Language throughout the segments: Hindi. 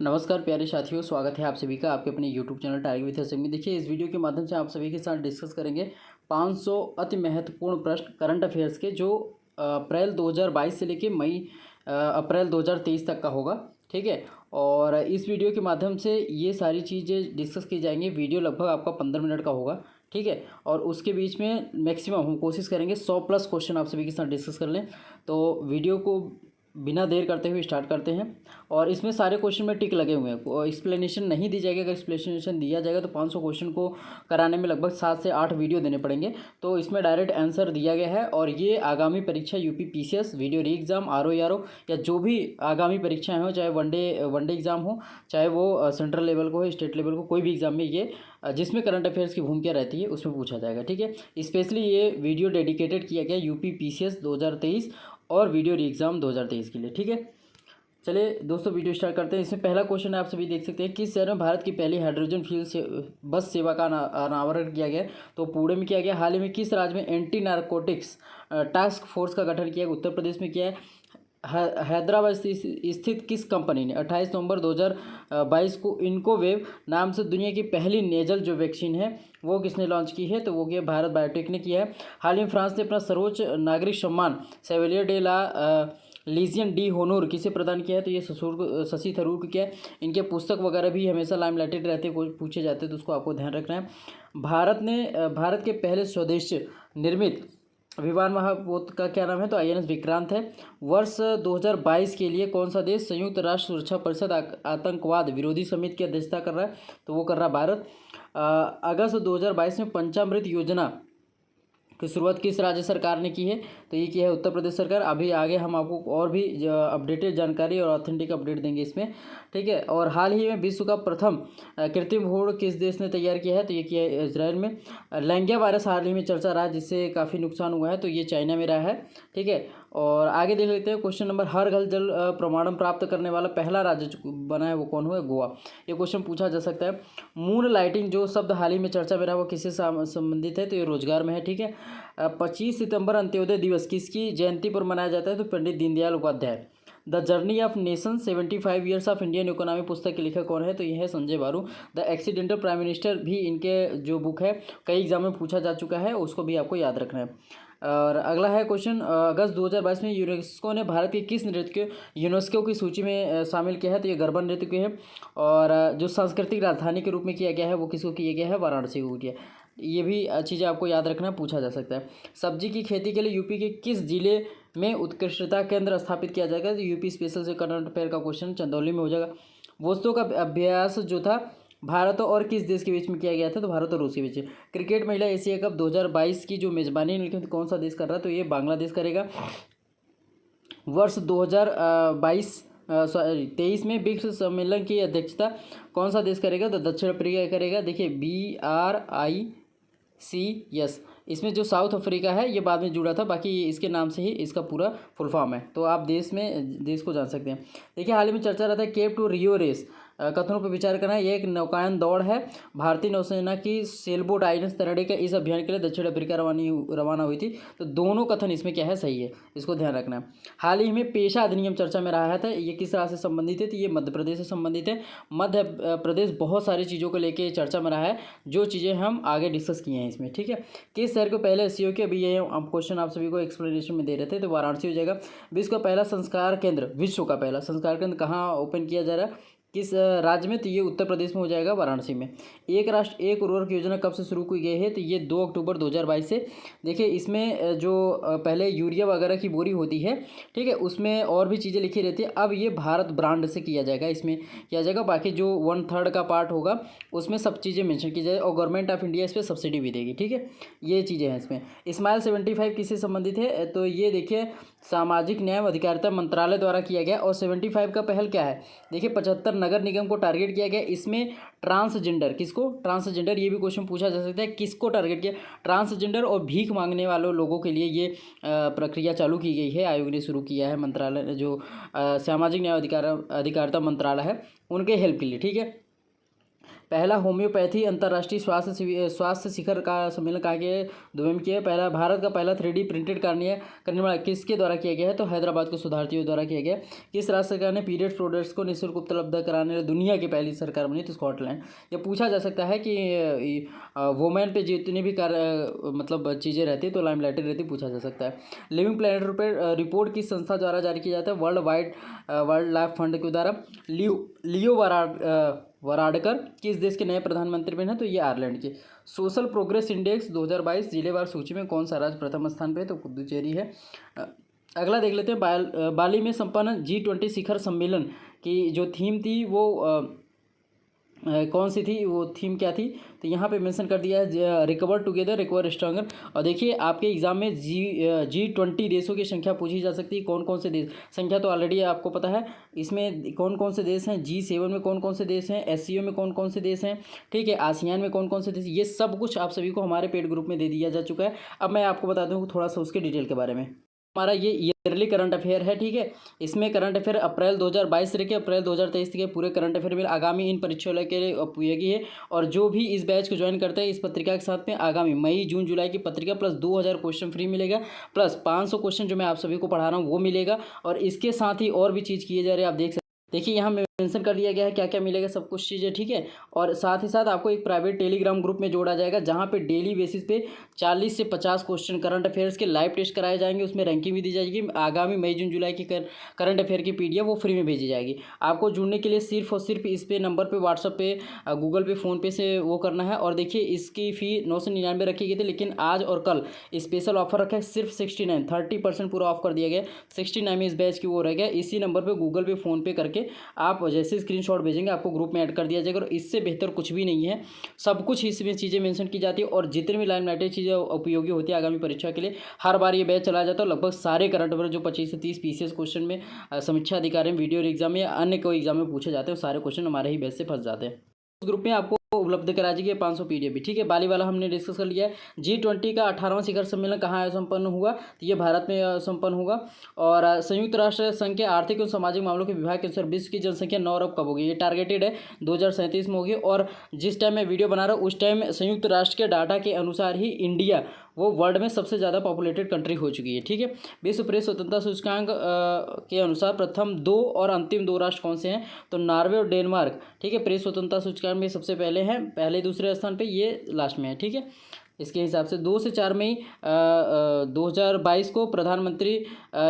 नमस्कार प्यारे साथियों, स्वागत है आप सभी का आपके अपने YouTube channel tiger with SM में। देखिए, इस वीडियो के माध्यम से आप सभी के साथ डिस्कस करेंगे 500 अति महत्वपूर्ण प्रश्न करंट अफेयर्स के, जो अप्रैल 2022 से लेके अप्रैल 2023 तक का होगा। ठीक है, और इस वीडियो के माध्यम से ये सारी चीज़ें डिस्कस की जाएंगी। वीडियो लगभग आपका 15 मिनट का होगा। ठीक है, और उसके बीच में मैक्सिमम हम कोशिश करेंगे 100 प्लस क्वेश्चन आप सभी के साथ डिस्कस कर लें। तो वीडियो को बिना देर करते हुए स्टार्ट करते हैं। और इसमें सारे क्वेश्चन में टिक लगे हुए हैं, एक्सप्लेनेशन नहीं दी जाएगी। अगर एक्सप्लेनेशन दिया जाएगा तो 500 क्वेश्चन को कराने में लगभग 7 से 8 वीडियो देने पड़ेंगे। तो इसमें डायरेक्ट आंसर दिया गया है, और ये आगामी परीक्षा यूपी पीसीएस, वीडियो री एग्ज़ाम, आरओ या जो भी आगामी परीक्षाएं हो, चाहे वनडे एग्ज़ाम हो, चाहे वो सेंट्रल लेवल को हो, स्टेट लेवल को, कोई भी एग्ज़ाम में ये जिसमें करंट अफेयर्स की भूमिका रहती है उसमें पूछा जाएगा। ठीक है, स्पेशली ये वीडियो डेडिकेटेड किया गया यूपी पीसीएस 2023 और वीडियो री एग्ज़ाम 2023 के लिए। ठीक है, चलिए दोस्तों वीडियो स्टार्ट करते हैं। इसमें पहला क्वेश्चन है, आप सभी देख सकते हैं, किस शहर में भारत की पहली हाइड्रोजन फ्यूल से बस सेवा का अनावरण किया गया? तो पुणे में किया गया। हाल ही में किस राज्य में एंटी नारकोटिक्स टास्क फोर्स का गठन किया? उत्तर प्रदेश में किया है। हैदराबाद स्थित किस कंपनी ने 28 नवंबर 2022 को इनकोवेव नाम से दुनिया की पहली नेजल जो वैक्सीन है वो किसने लॉन्च की है? तो वो किया भारत बायोटेक ने किया है। हाल ही में फ्रांस ने अपना सर्वोच्च नागरिक सम्मान सेवेलियर डे ला लीजियन डी होनोर किसे प्रदान किया है? तो ये शशि थरूर को किया है। इनके पुस्तक वगैरह भी हमेशा लाइमलाइटेड रहते हैं, कोई पूछे जाते हैं तो उसको आपको ध्यान रखना है। भारत के पहले स्वदेश निर्मित विमान महापोत का क्या नाम है? तो आईएनएस विक्रांत है। वर्ष 2022 के लिए कौन सा देश संयुक्त राष्ट्र सुरक्षा परिषद आतंकवाद विरोधी समिति की अध्यक्षता कर रहा है? तो वो कर रहा है भारत। अगस्त 2022 में पंचामृत योजना की शुरुआत किस राज्य सरकार ने की है? तो ये की है उत्तर प्रदेश सरकार। अभी आगे हम आपको और भी अपडेटेड जानकारी और ऑथेंटिक अपडेट देंगे इसमें। ठीक है, और हाल ही में विश्व का प्रथम कृत्रिम भ्रूण किस देश ने तैयार किया है? तो ये किया है इजराइल में। लैंगिक वायरस हाल ही में चर्चा रहा, जिससे काफ़ी नुकसान हुआ है, तो ये चाइना में रहा है। ठीक है, और आगे देख लेते हैं क्वेश्चन नंबर, हर घर जल प्रमाणन प्राप्त करने वाला पहला राज्य बना है वो कौन हुआ? गोवा। ये क्वेश्चन पूछा जा सकता है। मून लाइटिंग जो शब्द हाल ही में चर्चा में रहा वो किससे संबंधित है? तो ये रोजगार में है। ठीक है, 25 सितंबर अंत्योदय दिवस किसकी जयंती पर मनाया जाता है? तो Pandit Deendayal Upadhyay. The journey of nation 75 years of Indian economy पुस्तक के लेखक कौन है? तो यह है संजय बारू। द एक्सीडेंटल प्राइम मिनिस्टर भी इनके जो बुक है कई एग्जाम में पूछा जा चुका है, उसको भी आपको याद रखना है। और अगला है क्वेश्चन, अगस्त 2022 में यूनेस्को ने भारत के किस नृत्य को यूनेस्को की सूची में शामिल किया है? तो ये गरबा नृत्य के है। और जो सांस्कृतिक राजधानी के रूप में किया गया है वो किसको किया गया है? वाराणसी को किया। ये भी चीज़ें आपको याद रखना, पूछा जा सकता है। सब्जी की खेती के लिए यूपी के किस जिले में उत्कृष्टता केंद्र स्थापित किया जाएगा? तो यूपी स्पेशल से करंट अफेयर का क्वेश्चन चंदौली में हो जाएगा। वस्तुओं का अभ्यास जो था भारत और किस देश के बीच में किया गया था? तो भारत और रूस के बीच। क्रिकेट महिला एशिया कप 2022 की जो मेजबानी कौन सा देश कर रहा है? तो ये बांग्लादेश करेगा। वर्ष 2022 23 में ब्रिक्स सम्मेलन की अध्यक्षता कौन सा देश करेगा? तो दक्षिण अफ्रीका करेगा। देखिए BRICS, इसमें जो साउथ अफ्रीका है ये बाद में जुड़ा था, बाकी ये इसके नाम से ही इसका पूरा फुल फॉर्म है, तो आप देश को जान सकते हैं। देखिए, हाल ही में चर्चा रहता है केप टू रियो रेस कथनों पर विचार करना है। यह एक नौकायन दौड़ है। भारतीय नौसेना की सेलबोट आइनस तरड़े के इस अभियान के लिए दक्षिण अफ्रीका रवाना हुई थी। तो दोनों कथन इसमें क्या है? सही है, इसको ध्यान रखना है। हाल ही में पेशा अधिनियम चर्चा में रहा था, ये किस राज्य से संबंधित है? तो ये मध्य प्रदेश से संबंधित है। मध्य प्रदेश बहुत सारी चीज़ों को लेकर चर्चा में रहा है, जो चीज़ें हम आगे डिस्कस किए हैं इसमें। ठीक है, किस शहर को पहले एससीओ के, अभी ये क्वेश्चन आप सभी को एक्सप्लेनेशन में दे रहे थे, तो वाराणसी हो जाएगा। विश्व का पहला संस्कार केंद्र कहाँ ओपन किया जा रहा है? किस राज्य में? तो ये उत्तर प्रदेश में हो जाएगा, वाराणसी में। एक राष्ट्र एक उर्वरक योजना कब से शुरू की गई है? तो ये 2 अक्टूबर 2022 से। देखिए, इसमें जो पहले यूरिया वगैरह की बोरी होती है, ठीक है, उसमें और भी चीज़ें लिखी रहती है। अब ये भारत ब्रांड से किया जाएगा, इसमें किया जाएगा। बाकी जो 1/3 का पार्ट होगा उसमें सब चीज़ें मेंशन की जाए, और गवर्नमेंट ऑफ इंडिया इस पर सब्सिडी भी देगी। ठीक है, ये चीज़ें हैं इसमें। स्माइल 75 किससे संबंधित है? तो ये देखिए सामाजिक न्याय व अधिकारिता मंत्रालय द्वारा किया गया। और 75 का पहल क्या है? देखिए 75 नगर निगम को टारगेट किया गया। इसमें ट्रांसजेंडर, किसको? ट्रांसजेंडर, ये भी क्वेश्चन पूछा जा सकता है, किसको टारगेट किया? ट्रांसजेंडर और भीख मांगने वालों लोगों के लिए ये प्रक्रिया चालू की गई है, आयोग ने शुरू किया है। मंत्रालय जो सामाजिक न्याय अधिकारिता मंत्रालय है उनके हेल्प के लिए। ठीक है, पहला होम्योपैथी अंतर्राष्ट्रीय स्वास्थ्य शिखर का सम्मेलन कहाँ किया है? दुबई में किया है। पहला भारत का पहला 3D प्रिंटेड करने वाला किसके द्वारा किया गया है? तो हैदराबाद को सुधारती द्वारा किया गया। किस राज्य सरकार ने पीरियड प्रोडक्ट्स को निःशुल्क उपलब्ध कराने वाली दुनिया की पहली सरकार बनी? तो स्कॉटलैंड। ये पूछा जा सकता है कि वोमेन पे जितनी भी मतलब चीज़ें रहती है तो लाइमलाइटेड रहती, पूछा जा सकता है। लिविंग प्लेनेट रिपोर्ट किस संस्था द्वारा जारी किया जाता है? वर्ल्ड लाइफ फंड के द्वारा। लियो वराडकर किस देश के नए प्रधानमंत्री बने हैं? तो ये आयरलैंड के। सोशल प्रोग्रेस इंडेक्स 2022 जिलेवार सूची में कौन सा राज्य प्रथम स्थान पे है? तो पुदुचेरी है। अगला देख लेते हैं। बाली में संपन्न G20 शिखर सम्मेलन की जो थीम थी वो कौन सी थी? वो थीम क्या थी? तो यहाँ पे मेंशन कर दिया है रिकवर टुगेदर रिकवर स्ट्रॉन्गर। और देखिए आपके एग्जाम में G20 देशों की संख्या पूछी जा सकती है। कौन कौन से देश, संख्या तो ऑलरेडी आपको पता है। इसमें कौन कौन से देश हैं? G7 में कौन कौन से देश हैं? SCO में कौन कौन से देश हैं? ठीक है, आसियान में कौन कौन से देश, ये सब कुछ आप सभी को हमारे पेड ग्रुप में दे दिया जा चुका है। अब मैं आपको बता दूँ थोड़ा सा उसके डिटेल के बारे में। हमारा ये ईयरली करंट अफेयर है, ठीक है। इसमें करंट अफेयर अप्रैल 2022 से लेकर अप्रैल 2023 के पूरे करंट अफेयर में आगामी इन परीक्षाओं के लिए उपयोगी है। और जो भी इस बैच को ज्वाइन करते हैं इस पत्रिका के साथ में आगामी मई जून जुलाई की पत्रिका प्लस 2000 क्वेश्चन फ्री मिलेगा, प्लस 500 क्वेश्चन जो मैं आप सभी को पढ़ा रहा हूँ वो मिलेगा। और इसके साथ ही और भी चीज़ किए जा रहे हैं, आप देख सकते। देखिए यहाँ मेंशन कर दिया गया है क्या क्या मिलेगा, सब कुछ चीज़ें, ठीक है। और साथ ही साथ आपको एक प्राइवेट टेलीग्राम ग्रुप में जोड़ा जाएगा जहाँ पे डेली बेसिस पे 40 से 50 क्वेश्चन करंट अफेयर्स के लाइव टेस्ट कराए जाएंगे। उसमें रैंकिंग भी दी जाएगी। आगामी मई जून जुलाई की करंट अफेयर की PDF वो फ्री में भेजी जाएगी। आपको जुड़ने के लिए सिर्फ और सिर्फ इस पे नंबर पे व्हाट्सअप पे गूगल पे फ़ोनपे से वो करना है। और देखिए इसकी फ़ी 999 रखी गई थी, लेकिन आज और कल स्पेशल ऑफर रखा है सिर्फ 69, 30% पूरा ऑफ कर दिया गया। 69 में इस बैच की वो रह गया। इसी नंबर पर गूगल पे फ़ोनपे करके आप जैसे स्क्रीनशॉट भेजेंगे आपको ग्रुप में ऐड कर दिया जाएगा। और इससे बेहतर कुछ भी नहीं है, सब कुछ इसमें चीज़ें मेंशन की जाती है। और जितने भी लाइमलाइटेड चीज़ें उपयोगी होती है आगामी परीक्षा के लिए, हर बार ये बैच चला जाता है। लगभग सारे करंट अफेयर जो 25 से 30 PCS क्वेश्चन में समीक्षा अधिकारी में वीडियो एग्जाम में या अन्य कोई एग्जाम में पूछे जाते हैं, सारे क्वेश्चन हमारे ही बैच से फंस जाते हैं। उस ग्रुप में आपको उपलब्ध करा दी गई 500 PDF भी, ठीक है। बाली वाला हमने डिस्कस कर लिया है। G20 का 18वां शिखर सम्मेलन कहाँ संपन्न हुआ? तो ये भारत में संपन्न हुआ। और संयुक्त राष्ट्र संघ के आर्थिक एवं सामाजिक मामलों के विभाग के अनुसार विश्व की जनसंख्या 9 अरब कब होगी? ये टारगेटेड है 2037 में होगी। और जिस टाइम मैं वीडियो बना रहा हूँ उस टाइम संयुक्त राष्ट्र के डाटा के अनुसार ही इंडिया वो वर्ल्ड में सबसे ज़्यादा पॉपुलेटेड कंट्री हो चुकी है, ठीक है। विश्व प्रेस स्वतंत्रता सूचकांक के अनुसार प्रथम 2 और अंतिम 2 राष्ट्र कौन से हैं? तो नॉर्वे और डेनमार्क, ठीक है। प्रेस स्वतंत्रता सूचकांक में सबसे पहले हैं, पहले दूसरे स्थान पे, ये लास्ट में है, ठीक है। इसके हिसाब से 2 से 4 मई 2022 को प्रधानमंत्री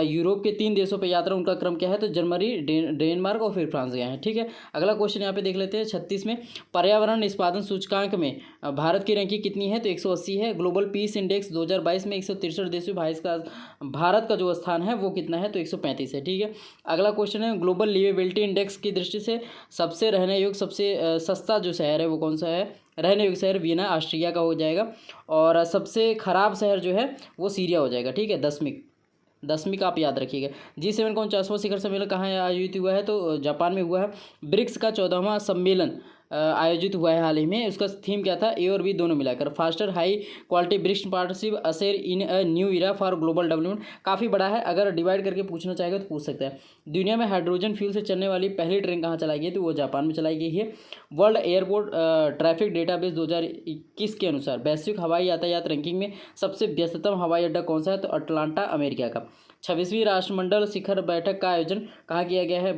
यूरोप के 3 देशों पर यात्रा, उनका क्रम क्या है? तो जर्मनी, डेनमार्क और फिर फ्रांस गए हैं, ठीक है। अगला क्वेश्चन यहाँ पे देख लेते हैं 36 में। पर्यावरण निष्पादन सूचकांक में भारत की रैंकिंग कितनी है? तो 180 है। ग्लोबल पीस इंडेक्स 2022 में 163 देशों में भारत का जो स्थान है वो कितना है? तो 135 है, ठीक है। अगला क्वेश्चन है ग्लोबल लिवेबिलिटी इंडेक्स की दृष्टि से सबसे रहने योग्य सबसे सस्ता जो शहर है वो कौन सा है? रहने योग्य शहर वियना ऑस्ट्रिया का हो जाएगा। और सबसे ख़राब शहर जो है वो सीरिया हो जाएगा, ठीक है। 10वीं का आप याद रखिएगा। G7 का 49वां शिखर सम्मेलन कहाँ आयोजित हुआ है? तो जापान में हुआ है। ब्रिक्स का 14वां सम्मेलन आयोजित हुआ है हाल ही में। उसका थीम क्या था? A और B दोनों मिलाकर। Faster high quality BRICS partnership usher in a new era for global development. काफ़ी बड़ा है, अगर डिवाइड करके पूछना चाहेगा तो पूछ सकता है। दुनिया में हाइड्रोजन फ्यूल से चलने वाली पहली ट्रेन कहाँ चलाई गई? तो वो जापान में चलाई गई है। वर्ल्ड एयरपोर्ट ट्रैफिक डेटाबेस 2021 के अनुसार वैश्विक हवाई यातायात रैंकिंग में सबसे व्यस्ततम हवाई अड्डा कौन सा है? तो अटलांटा अमेरिका का। 26वीं राष्ट्रमंडल शिखर बैठक का आयोजन कहाँ किया गया है?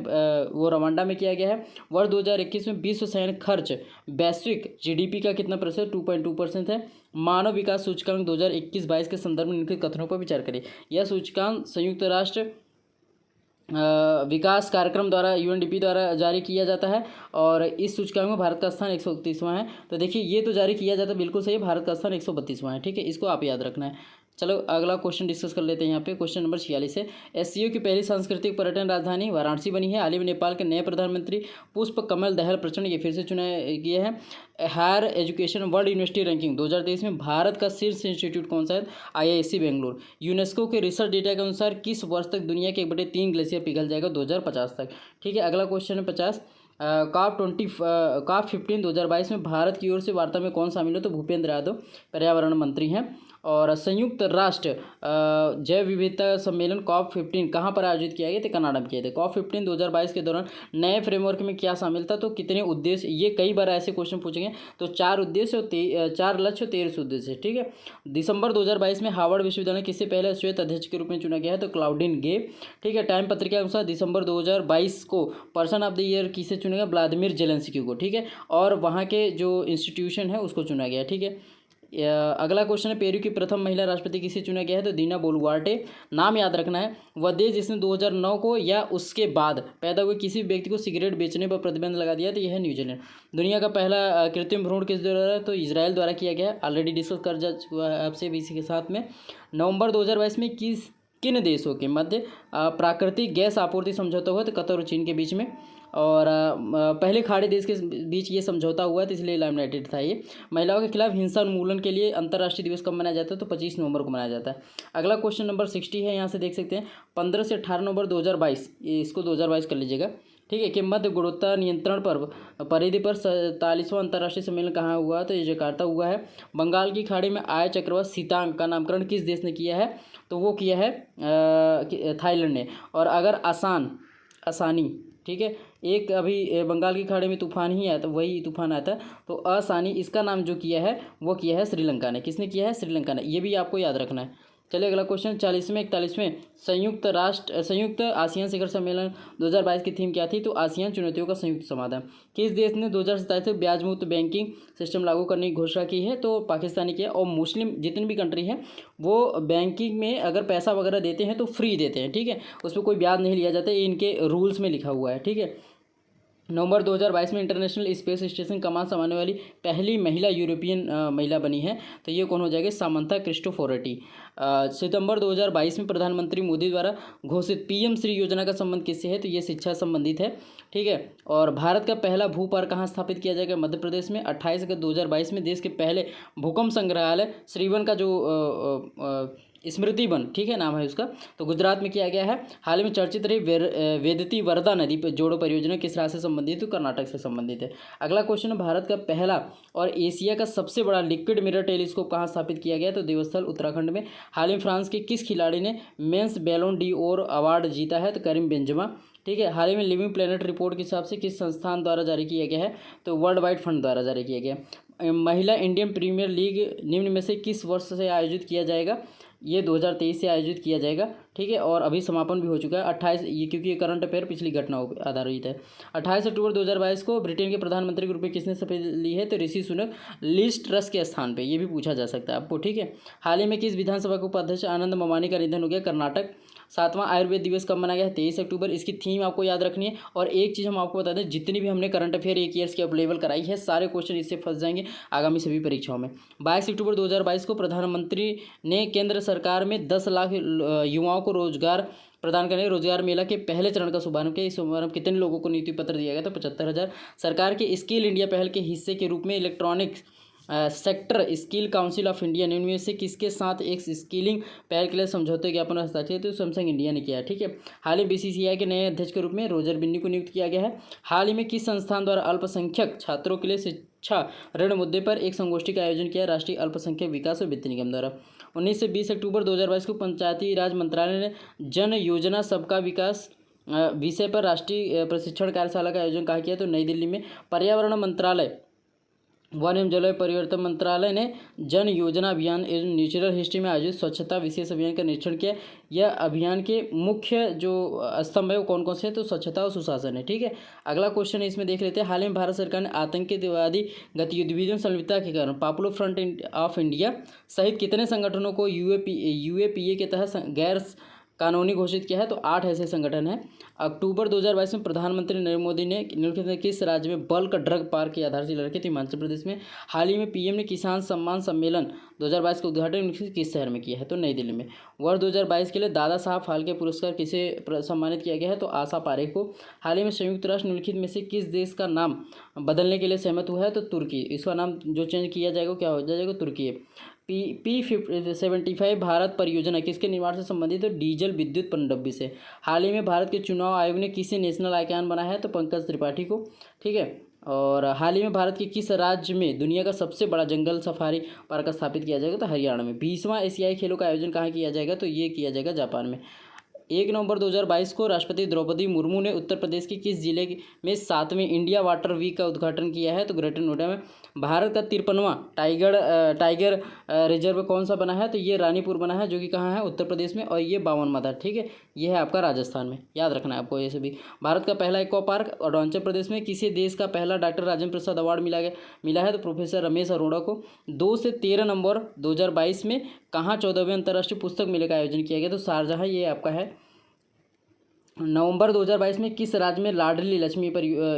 वो रवांडा में किया गया है। वर्ष 2021 में विश्व सैन्य खर्च वैश्विक GDP का कितना प्रतिशत? 2.2% है। मानव विकास सूचकांक 2021-22 के संदर्भ में निम्नलिखित कथनों पर विचार करें। यह सूचकांक संयुक्त राष्ट्र विकास कार्यक्रम द्वारा UNDP द्वारा जारी किया जाता है। और इस सूचकांक में भारत का स्थान 131वां है। तो देखिए ये तो जारी किया जाता है, बिल्कुल सही है, भारत का स्थान 132वां है, ठीक है। इसको आप याद रखना है। चलो अगला क्वेश्चन डिस्कस कर लेते हैं। यहाँ पे क्वेश्चन नंबर 46 है। SCO की पहली सांस्कृतिक पर्यटन राजधानी वाराणसी बनी है। हाल ही में नेपाल के नए प्रधानमंत्री पुष्प कमल दहल प्रचंड ये फिर से चुनाए गए हैं। Higher education world university ranking 2023 में भारत का शीर्ष इंस्टीट्यूट कौन सा है? IISc बेंगलुरु। यूनेस्को के रिसर्च डेटा के अनुसार किस वर्ष तक दुनिया के 1/3 ग्लेशियर पिघल जाएगा? 2050 तक, ठीक है। अगला क्वेश्चन है 50। COP15 2022 में भारत की ओर से वार्ता में कौन शामिल हो? तो भूपेंद्र यादव पर्यावरण मंत्री हैं। और संयुक्त राष्ट्र जैव विविधता सम्मेलन COP15 कहाँ पर आयोजित किया गया था? कनाडा में किया था। COP15 2022 के दौरान नए फ्रेमवर्क में क्या शामिल था? तो कितने उद्देश्य, ये कई बार ऐसे क्वेश्चन पूछेंगे। तो 4 उद्देश्य और 4 लक्ष्य 13 उद्देश्य, ठीक है। दिसंबर 2022 में हार्वर्ड विश्वविद्यालय किससे पहले श्वेत अध्यक्ष के रूप में चुना गया है? तो क्लाउडिन गे, ठीक है। टाइम पत्रिका के अनुसार दिसंबर 2022 को पर्सन ऑफ द ईयर किसे चुना गया? व्लादिमीर जेलेंस्की को, ठीक है। और वहाँ के जो इंस्टीट्यूशन है उसको चुना गया, ठीक है। अगला क्वेश्चन है, पेरू की प्रथम महिला राष्ट्रपति किसे चुना गया है? तो दीना बोलुआर्टे। नाम याद रखना है, वह देश जिसने 2009 को या उसके बाद पैदा हुए किसी व्यक्ति को सिगरेट बेचने पर प्रतिबंध लगा दिया, तो यह है न्यूजीलैंड। दुनिया का पहला कृत्रिम भ्रूण किस द्वारा? तो इजराइल द्वारा किया गया है। ऑलरेडी डिस्कस कर जा चुका है आपसे भी इसी के साथ में। नवंबर 2022 में किन देशों के मध्य प्राकृतिक गैस आपूर्ति समझौता हुआ? तो कतर और चीन के बीच में। और पहले खाड़ी देश के बीच ये समझौता हुआ है, तो इसलिए लाइमलाइटेड था ये। महिलाओं के खिलाफ हिंसा उन्मूलन के लिए अंतर्राष्ट्रीय दिवस कब मनाया जाता है? तो 25 नवंबर को मनाया जाता है। अगला क्वेश्चन नंबर 60 है, यहाँ से देख सकते हैं 15 से 18 नवंबर 2022, ये इसको 2022 कर लीजिएगा, ठीक है, कि मध्य गुणवत्ता नियंत्रण पर परिधि पर 47वां अंतर्राष्ट्रीय सम्मेलन कहाँ हुआ? तो ये जकार्ता हुआ है। बंगाल की खाड़ी में आए चक्रवात सितांग का नामकरण किस देश ने किया है? तो वो किया है थाईलैंड ने। और अगर आसानी, ठीक है, एक अभी बंगाल की खाड़ी में तूफान ही आया, तो वही तूफान आया था, तो आसानी इसका नाम जो किया है वो किया है श्रीलंका ने। किसने किया है? श्रीलंका ने। ये भी आपको याद रखना है। चलिए अगला क्वेश्चन 40वें 41वें संयुक्त आसियान शिखर सम्मेलन 2022 की थीम क्या थी? तो आसियान चुनौतियों का संयुक्त समाधान। किस देश ने 2027 तक ब्याज मुक्त बैंकिंग सिस्टम लागू करने की घोषणा की है? तो पाकिस्तानी की है। और मुस्लिम जितनी भी कंट्री है वो बैंकिंग में अगर पैसा वगैरह देते हैं तो फ्री देते हैं, ठीक है, उस पर कोई ब्याज नहीं लिया जाता, ये इनके रूल्स में लिखा हुआ है, ठीक है। नवंबर 2022 में इंटरनेशनल स्पेस स्टेशन कमान संभालने वाली पहली महिला यूरोपियन महिला बनी है, तो ये कौन हो जाएगी? सामंथा क्रिस्टोफोरटी। सितंबर 2022 में प्रधानमंत्री मोदी द्वारा घोषित PM श्री योजना का संबंध किससे है? तो ये शिक्षा संबंधित है, ठीक है। और भारत का पहला भू पार्क कहाँ स्थापित किया जाएगा? मध्य प्रदेश में। 28 अगस्त 2022 में देश के पहले भूकंप संग्रहालय श्रीवन का जो स्मृति वन, ठीक है, नाम है उसका, तो गुजरात में किया गया है। हाल ही में चर्चित रही वेदती वर्धा नदी पर जोड़ो परियोजना किस राज्य से संबंधित? तो कर्नाटक से संबंधित है। अगला क्वेश्चन, भारत का पहला और एशिया का सबसे बड़ा लिक्विड मिरर टेलीस्कोप कहाँ स्थापित किया गया? तो देवस्थल उत्तराखंड में। हाल ही में फ्रांस के किस खिलाड़ी ने मेंस बैलोन डी ओर अवार्ड जीता है? तो करीम बेंजमा, ठीक है। हाल ही में लिविंग प्लेनेट रिपोर्ट के हिसाब से किस संस्थान द्वारा जारी किया गया है? तो वर्ल्ड वाइड फंड द्वारा जारी किया गया। महिला इंडियन प्रीमियर लीग निम्न में से किस वर्ष से आयोजित किया जाएगा? ये 2023 से आयोजित किया जाएगा, ठीक है। और अभी समापन भी हो चुका है 28, ये क्योंकि ये करंट अफेयर पिछली घटनाओं पर आधारित है। 28 अक्टूबर 2022 को ब्रिटेन के प्रधानमंत्री के रूप में किसने शपथ ली है? तो ऋषि सुनक लिज ट्रस के स्थान पे, ये भी पूछा जा सकता है आपको, ठीक है। हाल ही में किस विधानसभा के उपाध्यक्ष आनंद ममानी का निधन हो गया? कर्नाटक। 7वां आयुर्वेद दिवस कब मनाया गया है? 23 अक्टूबर। इसकी थीम आपको याद रखनी है। और एक चीज़ हम आपको बता दें, जितनी भी हमने करंट अफेयर एक ईयर्स की अवेलेबल कराई है, सारे क्वेश्चन इससे फंस जाएंगे आगामी सभी परीक्षाओं में। 22 अक्टूबर 2022 को प्रधानमंत्री ने केंद्र सरकार में 10 लाख युवाओं को रोजगार प्रदान करने रोजगार मेला के पहले चरण का शुभारंभ किया। इस शुभारंभ कितने लोगों को नियुक्ति पत्र दिया गया? तो 75,000। सरकार के स्किल इंडिया पहल के हिस्से के रूप में electronics sector skill council of India ने उनमें से किसके साथ एक स्किलिंग पहल के लिए समझौते ज्ञापन हस्ताक्षर? तो सैमसंग इंडिया ने किया है, ठीक है। हाल ही BCCI के नए अध्यक्ष के रूप में रोजर बिन्नी को नियुक्त किया गया है। हाल ही में किस संस्थान द्वारा अल्पसंख्यक छात्रों के लिए शिक्षा ऋण मुद्दे पर एक संगोष्ठी का आयोजन किया? राष्ट्रीय अल्पसंख्यक विकास और वित्त निगम द्वारा। 19 से 20 अक्टूबर 2022 को पंचायती राज मंत्रालय ने जन योजना सबका विकास विषय पर राष्ट्रीय प्रशिक्षण कार्यशाला का आयोजन कहाँ किया? तो नई दिल्ली में। पर्यावरण मंत्रालय, वन एवं जलवायु परिवर्तन मंत्रालय ने जन योजना अभियान एवं नेचुरल हिस्ट्री में आयोजित स्वच्छता विशेष अभियान का निरीक्षण किया। यह अभियान के मुख्य जो स्तंभ है वो कौन कौन से हैं? तो स्वच्छता और सुशासन है, ठीक है। अगला क्वेश्चन इसमें देख लेते हैं। हाल ही में भारत सरकार ने आतंकवादी गतिविधियों में संलिप्तता के कारण पॉपुलर फ्रंट ऑफ इंडिया सहित कितने संगठनों को UAPA के तहत गैर कानूनी घोषित किया है? तो 8 ऐसे संगठन हैं। अक्टूबर 2022 में प्रधानमंत्री नरेंद्र मोदी ने निम्नलिखित में किस राज्य में बल्क ड्रग पार्क की आधारशिला रखी? तो हिमाचल प्रदेश में। हाल ही में PM ने किसान सम्मान सम्मेलन 2022 का उद्घाटन किस शहर में किया है? तो नई दिल्ली में। वर्ष 2022 के लिए दादा साहब फाल्के पुरस्कार किसे सम्मानित किया गया है? तो आशा पारेख को। हाल ही में संयुक्त राष्ट्र निम्नलिखित में से किस देश का नाम बदलने के लिए सहमत हुआ है? तो तुर्की। इसका नाम जो चेंज किया जाएगा क्या हो जाएगा? तुर्की है। P75 भारत परियोजना किसके निर्माण से संबंधित है? डीजल विद्युत पनडब्बी से। हाल ही में भारत के चुनाव आयोग ने किसे नेशनल आइकॉन बनाया है? तो पंकज त्रिपाठी को, ठीक है। और हाल ही में भारत के किस राज्य में दुनिया का सबसे बड़ा जंगल सफारी पार्क स्थापित किया जाएगा? तो हरियाणा में। 20वां एशियाई खेलों का आयोजन कहाँ किया जाएगा? तो ये किया जाएगा जापान में। 1 नवंबर 2022 को राष्ट्रपति द्रौपदी मुर्मू ने उत्तर प्रदेश के किस जिले में 7वें इंडिया वाटर वीक का उद्घाटन किया है? तो ग्रेटर नोएडा में। भारत का 53वां टाइगर रिजर्व कौन सा बना है? तो ये रानीपुर बना है, जो कि कहाँ है? उत्तर प्रदेश में। और ये 52वां था, ठीक है। ये है आपका राजस्थान में, याद रखना है आपको ये सभी। भारत का पहला एक्वा पार्क अरुणाचल प्रदेश में। किसी देश का पहला डॉक्टर राजेंद्र प्रसाद अवार्ड मिला है? तो प्रोफेसर रमेश अरोड़ा को। 2 से 13 नवंबर 2022 में कहाँ 14वें अंतर्राष्ट्रीय पुस्तक मेले का आयोजन किया गया? तो शारजाह ये आपका है। नवंबर 2022 में किस राज्य में लाडली लक्ष्मी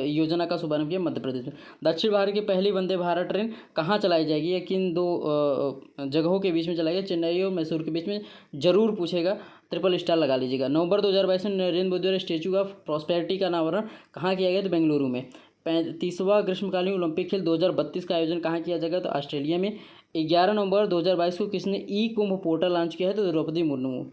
योजना का शुभारंभ किया? मध्य प्रदेश में। दक्षिण भारत की पहली वंदे भारत ट्रेन कहाँ चलाई जाएगी या किन 2 जगहों के बीच में चलाई जाएगी? चेन्नई और मैसूर के बीच में। जरूर पूछेगा, ट्रिपल स्टार लगा लीजिएगा। नवंबर 2022 में नरेंद्र मोदी द्वारा स्टैच्यू ऑफ प्रॉस्पेरिटी का अनावरण कहाँ किया गया? तो बेंगलुरु में। 35वां ग्रीष्मकालीन ओलंपिक खेल 2032 का आयोजन कहाँ किया जाएगा? तो ऑस्ट्रेलिया में। 11 नवंबर 2022 को किसने ई कुंभ पोर्टल लॉन्च किया है? तो द्रौपदी मुर्मू।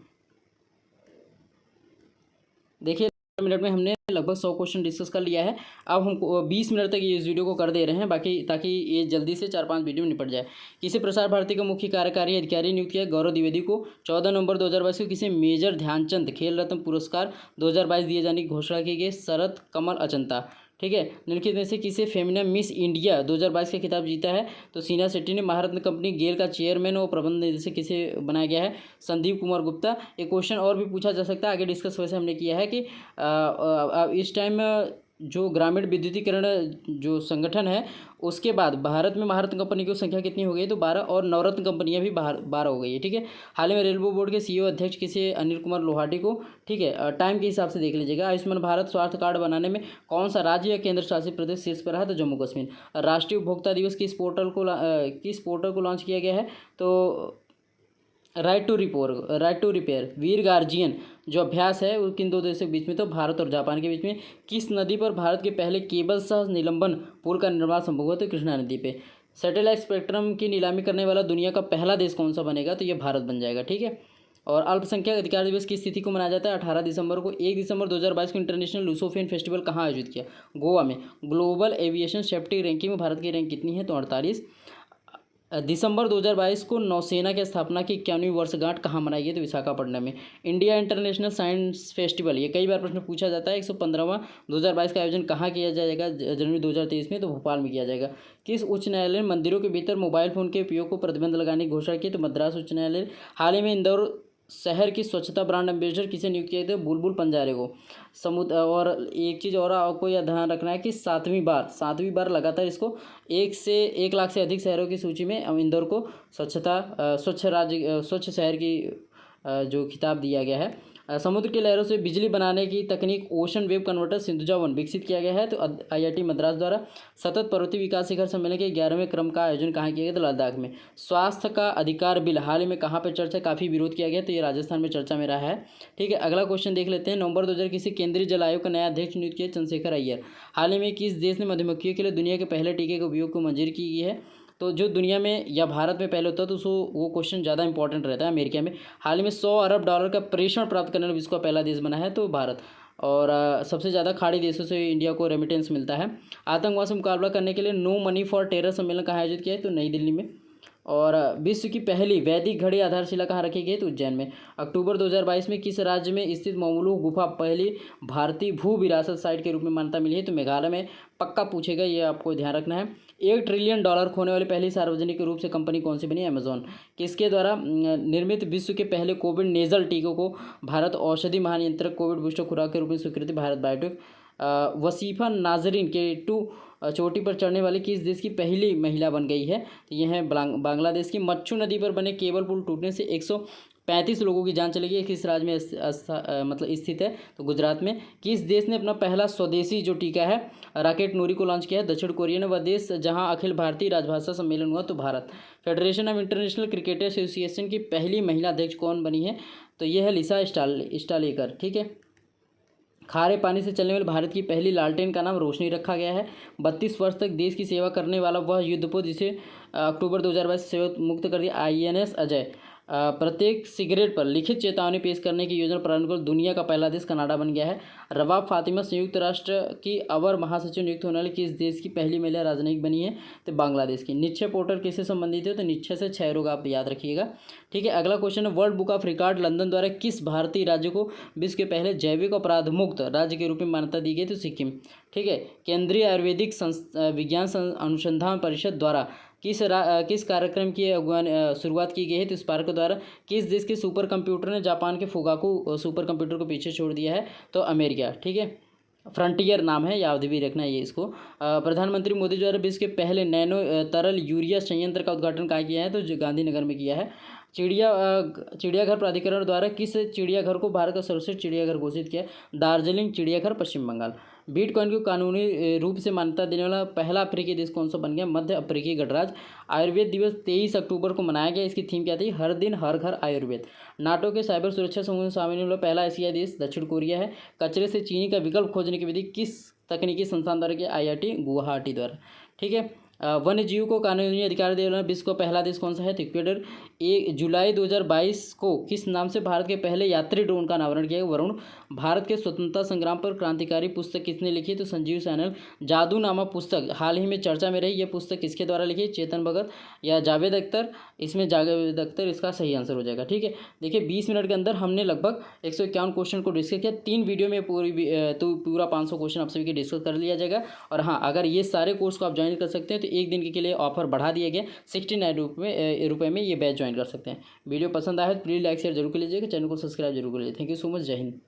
देखिए, मिनट में हमने लगभग 100 क्वेश्चन डिस्कस कर लिया है। अब हम 20 मिनट तक ये इस वीडियो को कर दे रहे हैं, बाकी ताकि ये जल्दी से 4-5 वीडियो में निपट जाए। किसी प्रसार भारती का मुख्य कार्यकारी अधिकारी नियुक्त किया? गौरव द्विवेदी को। 14 नवंबर 2022 को किसी मेजर ध्यानचंद खेल रत्न पुरस्कार 2022 दिए जाने की घोषणा की गई? शरद कमल अचंता, ठीक है। निम्नलिखित में से किसे फेमिना मिस इंडिया 2022 का खिताब जीता है? तो सीना शेट्टी ने। महारत्न कंपनी गेल का चेयरमैन और प्रबंध निदेशक किसे बनाया गया है? संदीप कुमार गुप्ता। एक क्वेश्चन और भी पूछा जा सकता है, आगे डिस्कस वैसे हमने किया है कि इस टाइम जो ग्रामीण विद्युतीकरण जो संगठन है, उसके बाद भारत में महारत्न कंपनी की संख्या कितनी हो गई? तो 12, और नवरत्न कंपनियां भी 12 हो गई है, ठीक है। हाल ही में रेलवे बोर्ड के सीईओ अध्यक्ष किसे? अनिल कुमार लोहाटी को, ठीक है। टाइम के हिसाब से देख लीजिएगा। आयुष्मान भारत स्वास्थ्य कार्ड बनाने में कौन सा राज्य या केंद्र शासित प्रदेश शीर्ष पर रहा? तो जम्मू कश्मीर। राष्ट्रीय उपभोक्ता दिवस किस पोर्टल को लॉन्च किया गया है? तो right to repair Veer guardian जो अभ्यास है वो किन 2 देशों के बीच में? तो भारत और जापान के बीच में। किस नदी पर भारत के पहले केबल सह निलंबन पुल का निर्माण संभव हुआ? तो कृष्णा नदी पे। सैटेलाइट स्पेक्ट्रम की नीलामी करने वाला दुनिया का पहला देश कौन सा बनेगा? तो ये भारत बन जाएगा, ठीक है। और अल्पसंख्यक अधिकार दिवस की स्थिति को मनाया जाता है 18 दिसंबर को। 1 दिसंबर 2022 को इंटरनेशनल लूसोफियन फेस्टिवल कहाँ आयोजित किया? गोवा में। ग्लोबल एविएशन सेफ्टी रैंकिंग में भारत की रैंक कितनी है? तो 48। दिसंबर 2022 को नौसेना की स्थापना की 91वीं वर्षगांठ कहाँ मनाई गई? तो विशाखापट्टनम में। इंडिया इंटरनेशनल साइंस फेस्टिवल, ये कई बार प्रश्न पूछा जाता है। 115वां 2022 का आयोजन कहाँ किया जाएगा? जनवरी 2023 में। तो भोपाल में किया जाएगा। किस उच्च न्यायालय ने मंदिरों के भीतर मोबाइल फोन के उपयोग को प्रतिबंध लगाने की घोषणा की? तो मद्रास उच्च न्यायालय। हाल ही में इंदौर शहर की स्वच्छता ब्रांड एम्बेसडर किसे नियुक्त किए थे? बुलबुल पंजारे को। और एक चीज़ और आपको यह ध्यान रखना है कि 7वीं बार लगातार इसको 1 लाख से अधिक शहरों की सूची में इंदौर को स्वच्छ शहर की जो खिताब दिया गया है। समुद्र की लहरों से बिजली बनाने की तकनीक ओशन वेव कन्वर्टर सिंधुजा 1 विकसित किया गया है। तो IIT मद्रास द्वारा। सतत पर्वतीय विकास शिखर सम्मेलन के 11वें क्रम का आयोजन कहाँ किया गया? तो लद्दाख में। स्वास्थ्य का अधिकार बिल हाल ही में कहाँ पर चर्चा काफ़ी विरोध किया गया? तो ये राजस्थान में चर्चा में रहा है, ठीक है। अगला क्वेश्चन देख लेते हैं। नवंबर 2000 किसी केंद्रीय जल आयोग का नया अध्यक्ष नियुक्त किया? चंद्रशेखर अय्यर। हाल ही में किस देश ने मधुमक्खियों के लिए दुनिया के पहले टीके के उपयोग को मंजूरी की गई है? तो जो दुनिया में या भारत में पहले होता है तो उसको वो क्वेश्चन ज़्यादा इंपॉर्टेंट रहता है। अमेरिका में। हाल ही में $100 अरब का प्रेषण प्राप्त करने वाला विश्व का पहला देश बना है? तो भारत। और सबसे ज़्यादा खाड़ी देशों से इंडिया को रेमिटेंस मिलता है। आतंकवाद से मुकाबला करने के लिए नो मनी फॉर टेरर सम्मेलन कहाँ आयोजित किया है? तो नई दिल्ली में। और विश्व की पहली वैदिक घड़ी आधारशिला कहाँ रखी गई? तो उज्जैन में। अक्टूबर 2022 में किस राज्य में स्थित मोमलू गुफा पहली भारतीय भू विरासत साइट के रूप में मान्यता मिली है? तो मेघालय में। पक्का पूछेगा, ये आपको ध्यान रखना है। $1 ट्रिलियन खोने वाली पहली सार्वजनिक रूप से कंपनी कौन सी बनी? अमेजॉन। किसके द्वारा निर्मित विश्व के पहले कोविड नेजल टीकों को भारत औषधि महानियंत्रक कोविड बूस्टर खुराक के रूप में स्वीकृति? भारत बायोटेक। वसीफा नाजरीन के 2 चोटी पर चढ़ने वाली किस देश की पहली महिला बन गई है? तो यह है बांग्लादेश की। मच्छू नदी पर बने केबल पुल टूटने से 135 लोगों की जान चली गई। किस राज्य में मतलब स्थित है? तो गुजरात में। किस देश ने अपना पहला स्वदेशी जो टीका है रॉकेट नूरी को लॉन्च किया है? दक्षिण कोरिया ने। वह देश जहां अखिल भारतीय राजभाषा सम्मेलन हुआ? तो Bharat. Federation of international cricket association की पहली महिला अध्यक्ष कौन बनी है? तो यह है लिसा स्टालेकर, ठीक है। खारे पानी से चलने वाली भारत की पहली लालटेन का नाम रोशनी रखा गया है। 32 वर्ष तक देश की सेवा करने वाला वह युद्धपोत जिसे अक्टूबर 2022 से सेवा मुक्त कर दिया INS अजय। प्रत्येक सिगरेट पर लिखित चेतावनी पेश करने की योजना प्रारंभ कर दुनिया का पहला देश कनाडा बन गया है। रवाब फातिमा संयुक्त राष्ट्र की अवर महासचिव नियुक्त होने वाली किस देश की पहली महिला राजनयिक बनी है? तो बांग्लादेश की। निश्चय पोर्टल किससे संबंधित है? तो निश्चय से क्षय रोग आप याद रखिएगा। ठीक है, अगला क्वेश्चन है, world book of record London द्वारा किस भारतीय राज्य को विश्व के पहले जैविक अपराध मुक्त राज्य के रूप में मान्यता दी गई? तो सिक्किम। ठीक है, केंद्रीय आयुर्वेदिक विज्ञान अनुसंधान परिषद द्वारा किस कार्यक्रम की शुरुआत की गई है? तो स्पार्क द्वारा। किस देश के सुपर कंप्यूटर ने जापान के फुगाकू सुपर कंप्यूटर को पीछे छोड़ दिया है? तो अमेरिका। ठीक है, फ्रंटियर नाम है, याद भी रखना है ये इसको। प्रधानमंत्री मोदी द्वारा विश्व के पहले नैनो तरल यूरिया संयंत्र का उद्घाटन कहाँ किया है? तो जो गांधीनगर में किया है। चिड़ियाघर प्राधिकरण द्वारा किस चिड़ियाघर को भारत का सर्वश्रेष्ठ चिड़ियाघर घोषित किया? दार्जिलिंग चिड़ियाघर, पश्चिम बंगाल। बिटकॉइन को कानूनी रूप से मान्यता देने वाला पहला अफ्रीकी देश कौन सा बन गया? मध्य अफ्रीकी गणराज्य। आयुर्वेद दिवस 23 अक्टूबर को मनाया गया। इसकी थीम क्या थी? हर दिन हर घर आयुर्वेद। नाटो के साइबर सुरक्षा समूह में शामिल होने वाला पहला एशियाई देश दक्षिण कोरिया है। कचरे से चीनी का विकल्प खोजने की विधि किस तकनीकी संस्थान द्वारा की? IIT गुवाहाटी द्वारा। ठीक है, वन्य जीव को कानूनी अधिकार देने वाला विश्व का पहला देश कौन सा है? तो इक्वेडर। 1 जुलाई 2022 को किस नाम से भारत के पहले यात्री ड्रोन का अनावरण किया? वरुण। भारत के स्वतंत्रता संग्राम पर क्रांतिकारी पुस्तक किसने लिखी? तो संजीव सैनल। जादू नामक पुस्तक हाल ही में चर्चा में रही, यह पुस्तक किसके द्वारा लिखी? चेतन भगत या जावेद अख्तर? इसमें जावेद अख्तर इसका सही आंसर हो जाएगा। ठीक है, देखिए 20 मिनट के अंदर हमने लगभग 151 क्वेश्चन को डिस्कस किया। 3 वीडियो में पूरा 500 क्वेश्चन आप सभी के डिस्कस कर लिया जाएगा। और हाँ, अगर ये सारे कोर्स को आप ज्वाइन कर सकते हैं तो एक दिन के लिए ऑफर बढ़ा दिया गया, 69 रुपये में ये बैच ज्वाइन कर सकते हैं। वीडियो पसंद आया तो प्लीज़ लाइक शेयर जरूर कर लीजिएगा, चैनल को सब्सक्राइब जरूर कर लीजिए। थैंक यू सो मच, जय हिंद।